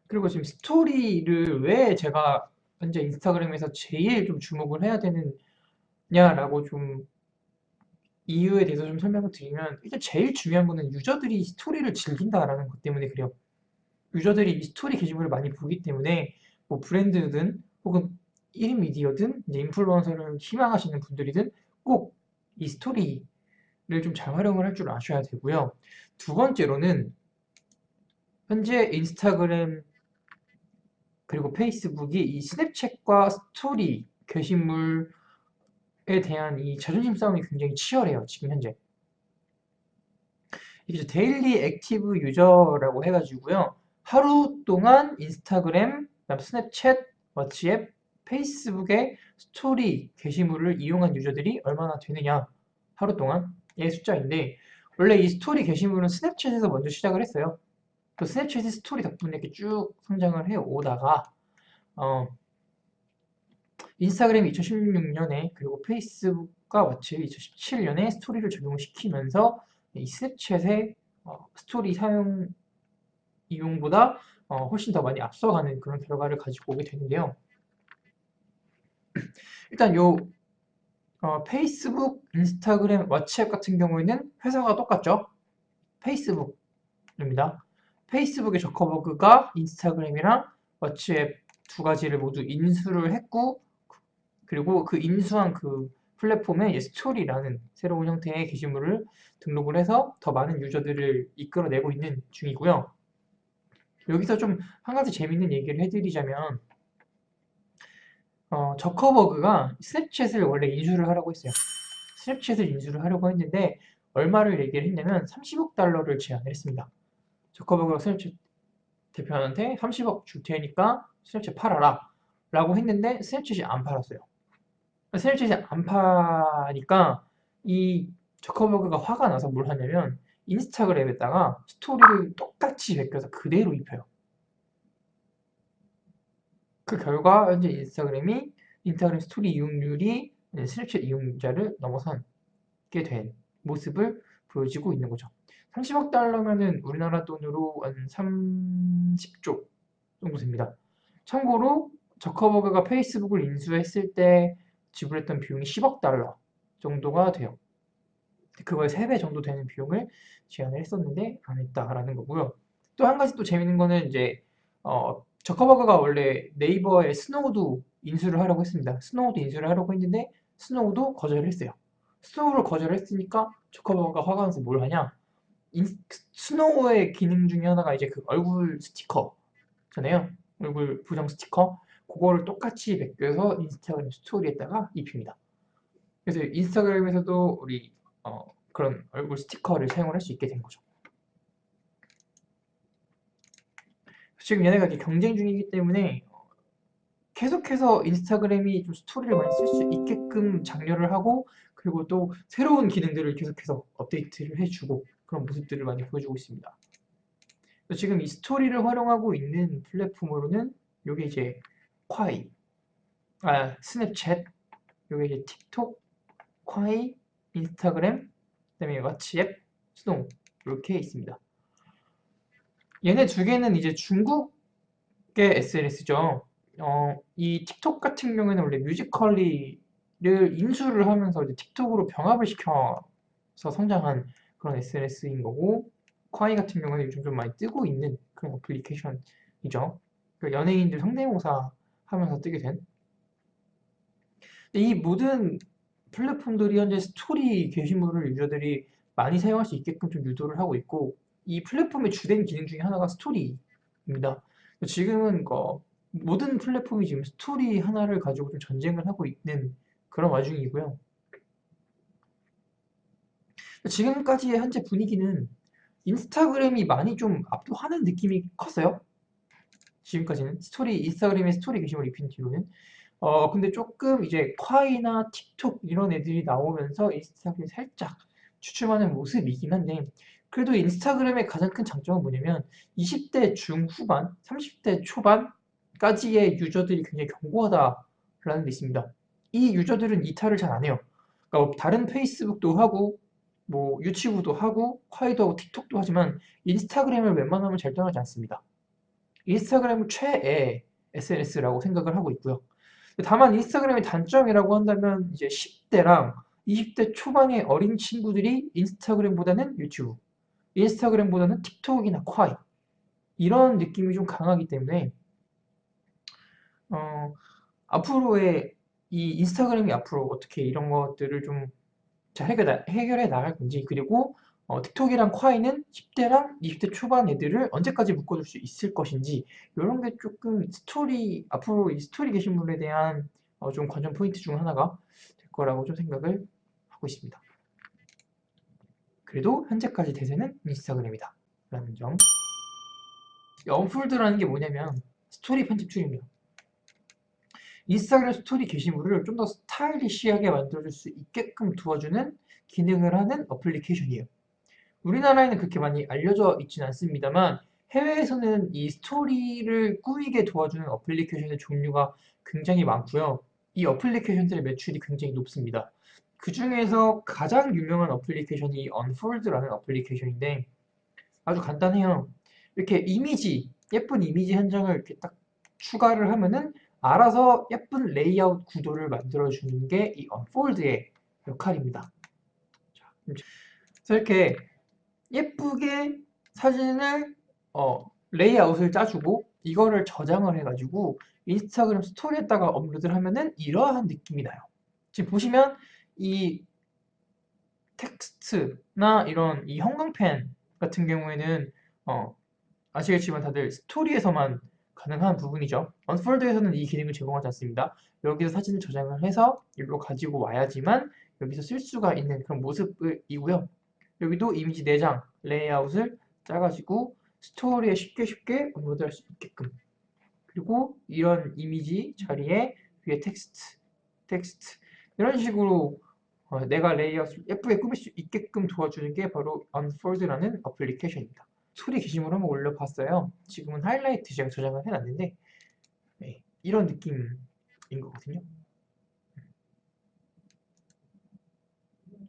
그리고 지금 스토리를 왜 제가 현재 인스타그램에서 제일 좀 주목을 해야 되느냐라고 좀 이유에 대해서 좀 설명을 드리면, 일단 제일 중요한 거는 유저들이 스토리를 즐긴다라는 것 때문에 그래요. 유저들이 이 스토리 게시물을 많이 보기 때문에 뭐 브랜드든 혹은 1인 미디어든 이제 인플루언서를 희망하시는 분들이든 꼭 이 스토리를 좀 잘 활용을 할 줄 아셔야 되고요. 두 번째로는 현재 인스타그램 그리고 페이스북이 이 스냅챗과 스토리 게시물에 대한 이 자존심 싸움이 굉장히 치열해요. 지금 현재. 이게 데일리 액티브 유저라고 해가지고요. 하루 동안 인스타그램, 그다음 스냅챗, 워치앱, 페이스북의 스토리 게시물을 이용한 유저들이 얼마나 되느냐, 하루 동안의 숫자인데, 원래 이 스토리 게시물은 스냅챗에서 먼저 시작을 했어요. 그 스냅챗의 스토리 덕분에 이렇게 쭉 성장을 해 오다가 인스타그램이 2016년에 그리고 페이스북과 워치앱이 2017년에 스토리를 적용을 시키면서 이 스냅챗의 스토리 사용 이용보다 훨씬 더 많이 앞서가는 그런 결과를 가지고 오게 되는데요. 일단 페이스북, 인스타그램, 왓츠앱 같은 경우에는 회사가 똑같죠. 페이스북입니다. 페이스북의 저커버그가 인스타그램이랑 왓츠앱 두 가지를 모두 인수를 했고, 그리고 그 인수한 그 플랫폼에 스토리라는 새로운 형태의 게시물을 등록을 해서 더 많은 유저들을 이끌어내고 있는 중이고요. 여기서 좀 한 가지 재밌는 얘기를 해드리자면, 저커버그가 스냅챗을 원래 인수를 하라고 했어요. 스냅챗을 인수를 하려고 했는데 얼마를 얘기를 했냐면 30억 달러를 제안을 했습니다. 저커버그가 스냅챗 대표한테 30억 줄 테니까 스냅챗 팔아라 라고 했는데 스냅챗이 안 팔았어요. 스냅챗이 안 파니까 이 저커버그가 화가 나서 뭘 하냐면 인스타그램에다가 스토리를 똑같이 베껴서 그대로 입혀요. 그 결과 현재 인스타그램 스토리 이용률이 스냅챗 이용자를 넘어서게 된 모습을 보여지고 있는 거죠. 30억 달러면은 우리나라 돈으로 한 30조 정도 됩니다. 참고로 저커버그가 페이스북을 인수했을 때 지불했던 비용이 10억 달러 정도가 돼요. 그거의 3배 정도 되는 비용을 제안을 했었는데 안 했다라는 거고요. 또 한 가지 또 재밌는 거는 이제 저커버그가 원래 네이버에 스노우도 인수를 하려고 했습니다. 스노우도 인수를 하려고 했는데 스노우도 거절을 했어요. 스노우를 거절했으니까 저커버그가 화가 나서 뭘 하냐? 스노우의 기능 중에 하나가 이제 그 얼굴 스티커잖아요. 얼굴 부정 스티커. 그거를 똑같이 베껴서 인스타그램 스토리에다가 입힙니다. 그래서 인스타그램에서도 우리 그런 얼굴 스티커를 사용을 할 수 있게 된 거죠. 지금 얘네가 이렇게 경쟁 중이기 때문에 계속해서 인스타그램이 좀 스토리를 많이 쓸 수 있게끔 장려를 하고, 그리고 또 새로운 기능들을 계속해서 업데이트를 해주고 그런 모습들을 많이 보여주고 있습니다. 지금 이 스토리를 활용하고 있는 플랫폼으로는 요게 이제 콰이, 스냅챗, 요게 이제 틱톡, 콰이, 인스타그램, 그다음에 왓츠앱, 스노우 이렇게 있습니다. 얘네 두 개는 이제 중국의 SNS죠. 이 틱톡 같은 경우에는 원래 뮤지컬리를 인수를 하면서 이제 틱톡으로 병합을 시켜서 성장한 그런 SNS인 거고, 콰이 같은 경우는 요즘 좀 많이 뜨고 있는 그런 어플리케이션이죠. 그 연예인들 성대모사 하면서 뜨게 된. 이 모든 플랫폼들이 현재 스토리 게시물을 유저들이 많이 사용할 수 있게끔 좀 유도를 하고 있고, 이 플랫폼의 주된 기능 중에 하나가 스토리입니다. 지금은 모든 플랫폼이 지금 스토리 하나를 가지고 좀 전쟁을 하고 있는 그런 와중이고요. 지금까지의 현재 분위기는 인스타그램이 많이 좀 압도하는 느낌이 컸어요. 지금까지는 인스타그램의 스토리 게시물 입힌 뒤로는. 근데 조금 이제 콰이나 틱톡 이런 애들이 나오면서 인스타그램이 살짝 주춤하는 모습이긴 한데, 그래도 인스타그램의 가장 큰 장점은 뭐냐면 20대 중후반, 30대 초반까지의 유저들이 굉장히 견고하다라는 게 있습니다. 이 유저들은 이탈을 잘 안 해요. 그러니까 다른 페이스북도 하고 뭐 유튜브도 하고 콰이도 하고 틱톡도 하지만 인스타그램을 웬만하면 잘 떠나지 않습니다. 인스타그램은 최애 SNS라고 생각을 하고 있고요. 다만 인스타그램의 단점이라고 한다면 이제 10대랑 20대 초반의 어린 친구들이 인스타그램보다는 유튜브, 인스타그램보다는 틱톡이나 콰이 이런 느낌이 좀 강하기 때문에 어, 앞으로의 이 인스타그램이 앞으로 어떻게 이런 것들을 좀 잘 해결해 나갈 건지 그리고 틱톡이랑 콰이는 10대랑 20대 초반 애들을 언제까지 묶어줄 수 있을 것인지 이런 게 조금 앞으로 이 스토리 게시물에 대한 좀 관전 포인트 중 하나가 될 거라고 좀 생각을 하고 있습니다. 그래도 현재까지 대세는 인스타그램이다 라는 점. 언폴드라는 게 뭐냐면 스토리 편집 툴입니다. 인스타그램 스토리 게시물을 좀 더 스타일리시하게 만들어줄 수 있게끔 도와주는 기능을 하는 어플리케이션이에요. 우리나라에는 그렇게 많이 알려져 있지는 않습니다만 해외에서는 이 스토리를 꾸미게 도와주는 어플리케이션의 종류가 굉장히 많고요. 이 어플리케이션들의 매출이 굉장히 높습니다. 그 중에서 가장 유명한 어플리케이션이 이 Unfold라는 어플리케이션인데 아주 간단해요. 이렇게 예쁜 이미지 한 장을 이렇게 딱 추가를 하면은 알아서 예쁜 레이아웃 구도를 만들어주는 게 이 Unfold의 역할입니다. 그래서 이렇게 예쁘게 사진을 레이아웃을 짜주고 이거를 저장을 해가지고 인스타그램 스토리에다가 업로드를 하면은 이러한 느낌이 나요. 지금 보시면 이 텍스트나 이런 이 형광펜 같은 경우에는 아시겠지만 다들 스토리에서만 가능한 부분이죠. 언폴드에서는 이 기능을 제공하지 않습니다. 여기서 사진을 저장을 해서 일로 가지고 와야지만 여기서 쓸 수가 있는 그런 모습이고요. 여기도 이미지 4장 레이아웃을 짜가지고 스토리에 쉽게 업로드할 수 있게끔 그리고 이런 이미지 자리에 위에 텍스트 이런 식으로 내가 레이아웃을 예쁘게 꾸밀 수 있게끔 도와주는 게 바로 Unfold라는 어플리케이션입니다. 스토리 게시물 한번 올려봤어요. 지금은 하이라이트 제가 저장을 해놨는데 네, 이런 느낌인 거거든요.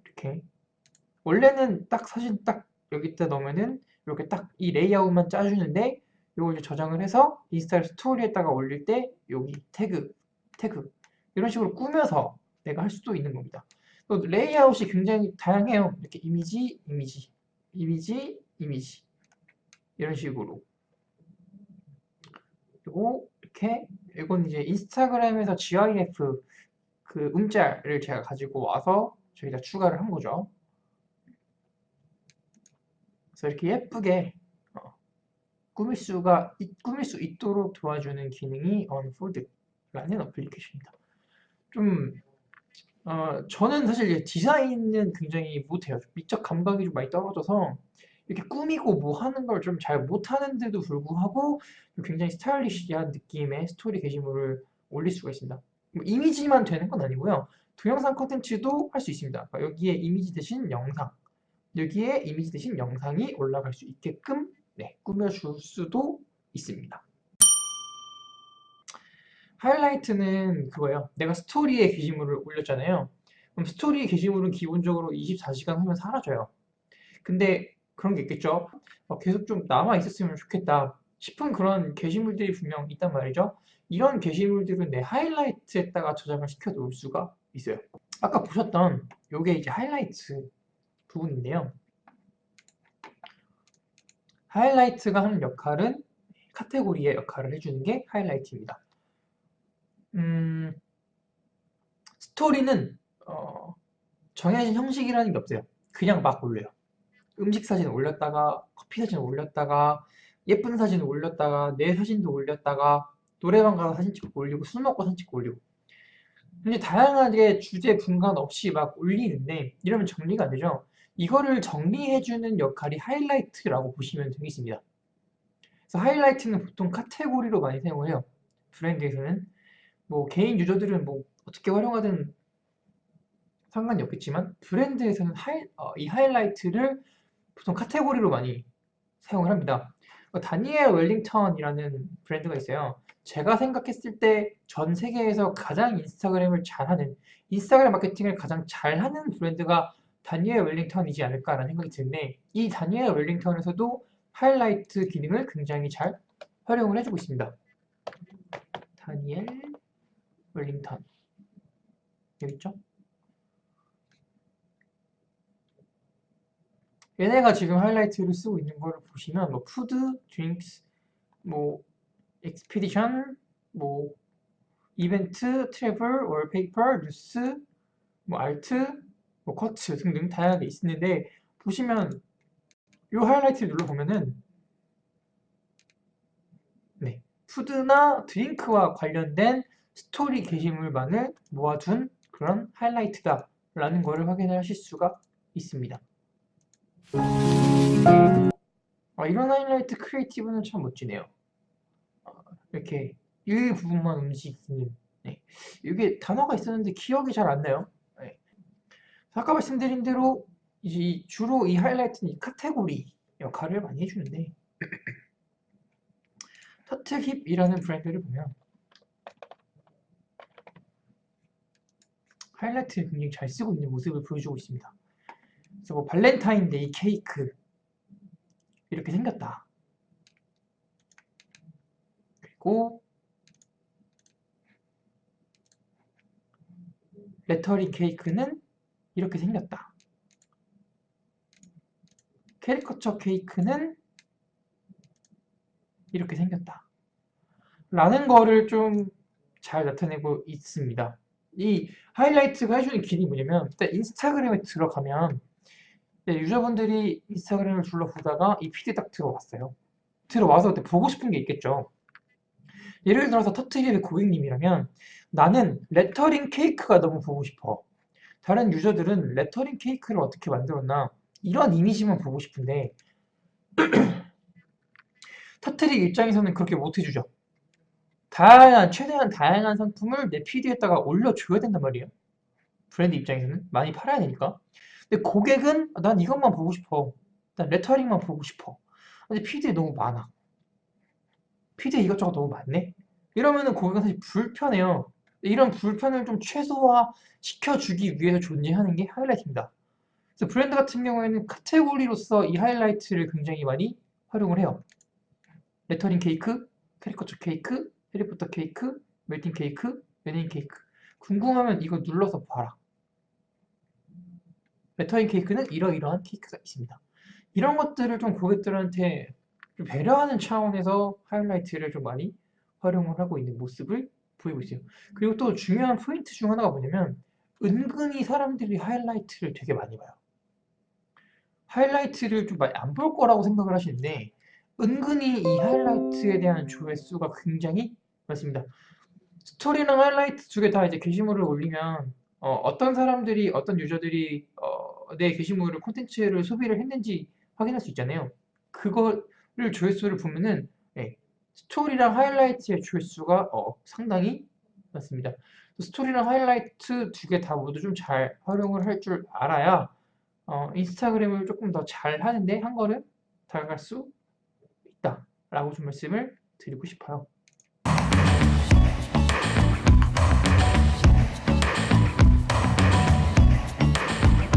이렇게 원래는 딱 사진 딱 여기다 넣으면은 이렇게 딱 이 레이아웃만 짜주는데 이걸 이제 저장을 해서 인스타 스토리에다가 올릴 때 여기 태그 이런 식으로 꾸며서 내가 할 수도 있는 겁니다. 또 레이아웃이 굉장히 다양해요. 이렇게 이미지 이런 식으로 그리고 이렇게 이건 이제 인스타그램에서 GIF 그 음짤을 제가 가지고 와서 저희가 추가를 한 거죠. 그래서 이렇게 예쁘게 꾸밀 수 있도록 도와주는 기능이 Unfold라는 어플리케이션입니다. 좀 저는 사실 이제 디자인은 굉장히 못해요. 미적 감각이 좀 많이 떨어져서 이렇게 꾸미고 뭐 하는 걸 좀 잘 못하는데도 불구하고 굉장히 스타일리시한 느낌의 스토리 게시물을 올릴 수가 있습니다. 뭐 이미지만 되는 건 아니고요. 동영상 콘텐츠도 할 수 있습니다. 그러니까 여기에 이미지 대신 영상, 여기에 이미지 대신 영상이 올라갈 수 있게끔 꾸며줄 수도 있습니다. 하이라이트는 그거예요. 내가 스토리에 게시물을 올렸잖아요. 그럼 스토리 게시물은 기본적으로 24시간 후면 사라져요. 근데 그런 게 있겠죠. 계속 좀 남아 있었으면 좋겠다 싶은 그런 게시물들이 분명 있단 말이죠. 이런 게시물들은 내 하이라이트에다가 저장을 시켜 놓을 수가 있어요. 아까 보셨던 요게 이제 하이라이트 부분인데요. 하이라이트가 하는 역할은 카테고리의 역할을 해주는 게 하이라이트입니다. 스토리는 정해진 형식이라는 게 없어요. 그냥 막 올려요. 음식 사진 올렸다가 커피 사진 올렸다가 예쁜 사진 올렸다가 내 사진도 올렸다가 노래방 가서 사진 찍고 올리고 술 먹고 사진 찍고 올리고 근데 다양하게 주제 분간 없이 막 올리는데 이러면 정리가 안 되죠. 이거를 정리해주는 역할이 하이라이트라고 보시면 되겠습니다. 그래서 하이라이트는 보통 카테고리로 많이 사용을 해요. 브랜드에서는 뭐 개인 유저들은 뭐 어떻게 활용하든 상관이 없겠지만 브랜드에서는 이 하이라이트를 보통 카테고리로 많이 사용을 합니다. 다니엘 웰링턴이라는 브랜드가 있어요. 제가 생각했을 때 전 세계에서 가장 인스타그램을 잘하는 인스타그램 마케팅을 가장 잘하는 브랜드가 다니엘 웰링턴이지 않을까라는 생각이 드는데 이 다니엘 웰링턴에서도 하이라이트 기능을 굉장히 잘 활용을 해주고 있습니다. 다니엘 웰링턴 여기 있죠? 얘네가 지금 하이라이트를 쓰고 있는 걸 보시면 뭐 푸드, 드링크스, 뭐 expedition, 뭐 이벤트, 트래블, 월페이퍼, 뉴스, 뭐 알트, 뭐 커츠 등등 다양하게 있는데 보시면 이 하이라이트를 눌러보면은 네, 푸드나 드링크와 관련된 스토리 게시물만을 모아둔 그런 하이라이트다 라는 것을 확인을 하실 수가 있습니다. 이런 하이라이트 크리에이티브는 참 멋지네요. 이렇게 이 부분만 움직이는 네. 이게 단어가 있었는데 기억이 잘 안 나요. 네. 아까 말씀드린 대로 주로 이 하이라이트는 이 카테고리 역할을 많이 해주는데 터틀힙이라는 브랜드를 보면 하이라이트를 굉장히 잘 쓰고 있는 모습을 보여주고 있습니다. 그래서 뭐 발렌타인데이 케이크 이렇게 생겼다. 그리고 레터링 케이크는 이렇게 생겼다. 캐리커처 케이크는 이렇게 생겼다. 라는 거를 좀 잘 나타내고 있습니다. 이 하이라이트가 해주는 길이 뭐냐면 일단 인스타그램에 들어가면 유저분들이 인스타그램을 둘러보다가 이 피드에 딱 들어왔어요. 들어와서 그때 보고 싶은 게 있겠죠. 예를 들어서 터트립의 고객님이라면 나는 레터링 케이크가 너무 보고 싶어. 다른 유저들은 레터링 케이크를 어떻게 만들었나 이런 이미지만 보고 싶은데 터트릭 입장에서는 그렇게 못 해주죠. 최대한 다양한 상품을 내 피드에다가 올려줘야 된단 말이에요. 브랜드 입장에서는 많이 팔아야 되니까. 근데 고객은 난 이것만 보고 싶어. 난 레터링만 보고 싶어. 근데 피드에 너무 많아. 피드에 이것저것 너무 많네. 이러면은 고객은 사실 불편해요. 이런 불편을 좀 최소화 시켜주기 위해서 존재하는 게 하이라이트입니다. 그래서 브랜드 같은 경우에는 카테고리로서 이 하이라이트를 굉장히 많이 활용을 해요. 레터링 케이크, 캐리커처 케이크, 해리포터 케이크, 멜팅 케이크, 연예인 케이크. 궁금하면 이거 눌러서 봐라. 레터링 케이크는 이러이러한 케이크가 있습니다. 이런 것들을 좀 고객들한테 좀 배려하는 차원에서 하이라이트를 좀 많이 활용을 하고 있는 모습을 보이고 있어요. 그리고 또 중요한 포인트 중 하나가 뭐냐면 은근히 사람들이 하이라이트를 되게 많이 봐요. 하이라이트를 좀 많이 안 볼 거라고 생각을 하시는데 은근히 이 하이라이트에 대한 조회수가 굉장히 많습니다. 스토리랑 하이라이트 두 개 다 이제 게시물을 올리면 어떤 사람들이 어떤 유저들이 내 게시물을 콘텐츠를 소비를 했는지 확인할 수 있잖아요. 그거를 조회수를 보면은 네, 스토리랑 하이라이트의 조회수가 상당히 많습니다. 스토리랑 하이라이트 두 개 다 모두 좀 잘 활용을 할 줄 알아야 인스타그램을 조금 더 잘하는데 한 걸음 다가갈 수 있다라고 좀 말씀을 드리고 싶어요.